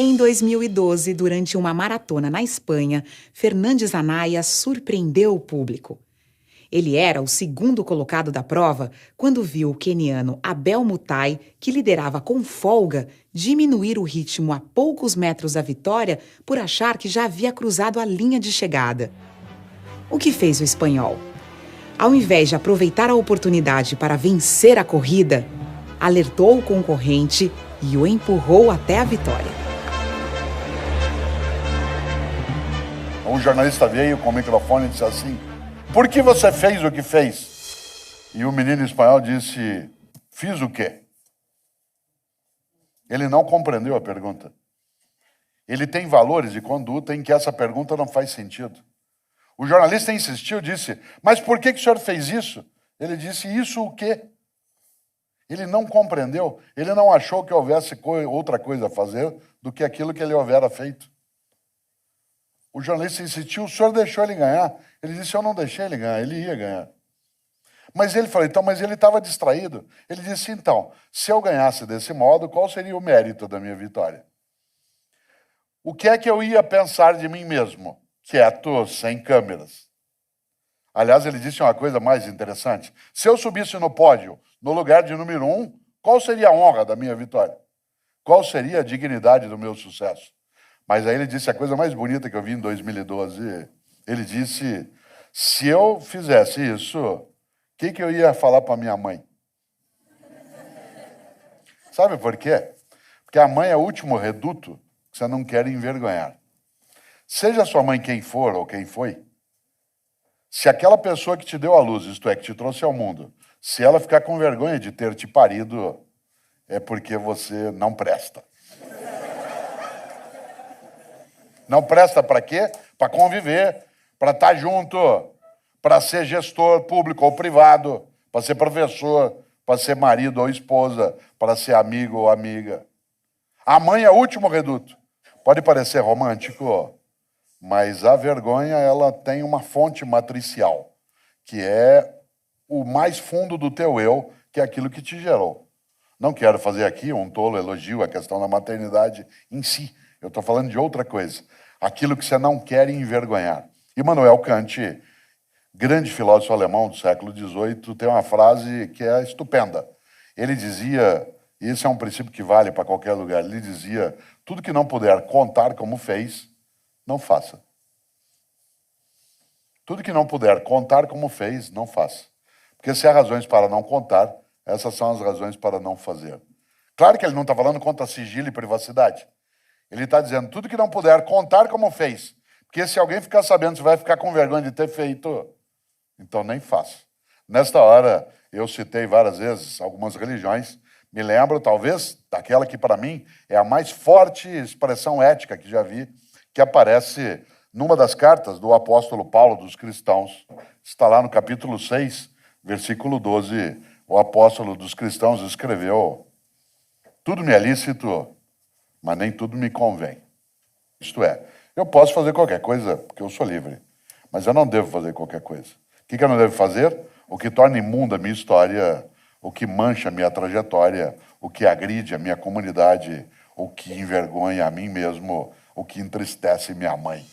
Em 2012, durante uma maratona na Espanha, Fernandes Anaya surpreendeu o público. Ele era o segundo colocado da prova quando viu o queniano Abel Mutai, que liderava com folga, diminuir o ritmo a poucos metros da vitória por achar que já havia cruzado a linha de chegada. O que fez o espanhol? Ao invés de aproveitar a oportunidade para vencer a corrida, alertou o concorrente e o empurrou até a vitória. Um jornalista veio com o microfone e disse assim: "Por que você fez o que fez?" E o menino espanhol disse: "Fiz o quê?" Ele não compreendeu a pergunta. Ele tem valores de conduta em que essa pergunta não faz sentido. O jornalista insistiu, disse: "Mas por que o senhor fez isso?" Ele disse: "Isso o quê?" Ele não compreendeu, ele não achou que houvesse outra coisa a fazer do que aquilo que ele houvera feito. O jornalista insistiu: "O senhor deixou ele ganhar?" Ele disse: "Eu não deixei ele ganhar, ele ia ganhar." Mas ele falou: "Então, mas ele estava distraído." Ele disse: "Então, se eu ganhasse desse modo, qual seria o mérito da minha vitória? O que é que eu ia pensar de mim mesmo, quieto, sem câmeras?" Aliás, ele disse uma coisa mais interessante: se eu subisse no pódio, no lugar de número 1, qual seria a honra da minha vitória? Qual seria a dignidade do meu sucesso? Mas aí ele disse a coisa mais bonita que eu vi em 2012. Ele disse: se eu fizesse isso, o que eu ia falar para minha mãe? Sabe por quê? Porque a mãe é o último reduto que você não quer envergonhar. Seja sua mãe quem for ou quem foi, se aquela pessoa que te deu a luz, isto é, que te trouxe ao mundo, se ela ficar com vergonha de ter te parido, é porque você não presta. Não presta para quê? Para conviver, para estar junto, para ser gestor público ou privado, para ser professor, para ser marido ou esposa, para ser amigo ou amiga. A mãe é o último reduto. Pode parecer romântico, mas a vergonha, ela tem uma fonte matricial, que é o mais fundo do teu eu, que é aquilo que te gerou. Não quero fazer aqui um tolo elogio à questão da maternidade em si. Eu estou falando de outra coisa. Aquilo que você não quer envergonhar. Immanuel Kant, grande filósofo alemão do século XVIII, tem uma frase que é estupenda. Ele dizia, e esse é um princípio que vale para qualquer lugar, ele dizia: tudo que não puder contar como fez, não faça. Tudo que não puder contar como fez, não faça. Porque se há razões para não contar, essas são as razões para não fazer. Claro que ele não está falando contra sigilo e privacidade. Ele está dizendo: tudo que não puder contar como fez. Porque se alguém ficar sabendo, você vai ficar com vergonha de ter feito, então nem faça. Nesta hora, eu citei várias vezes algumas religiões. Me lembro, talvez, daquela que para mim é a mais forte expressão ética que já vi, que aparece numa das cartas do apóstolo Paulo dos cristãos. Está lá no capítulo 6, versículo 12. O apóstolo dos cristãos escreveu: tudo me é lícito, mas nem tudo me convém. Isto é, eu posso fazer qualquer coisa, porque eu sou livre, mas eu não devo fazer qualquer coisa. O que eu não devo fazer? O que torna imunda a minha história, o que mancha a minha trajetória, o que agride a minha comunidade, o que envergonha a mim mesmo, o que entristece minha mãe.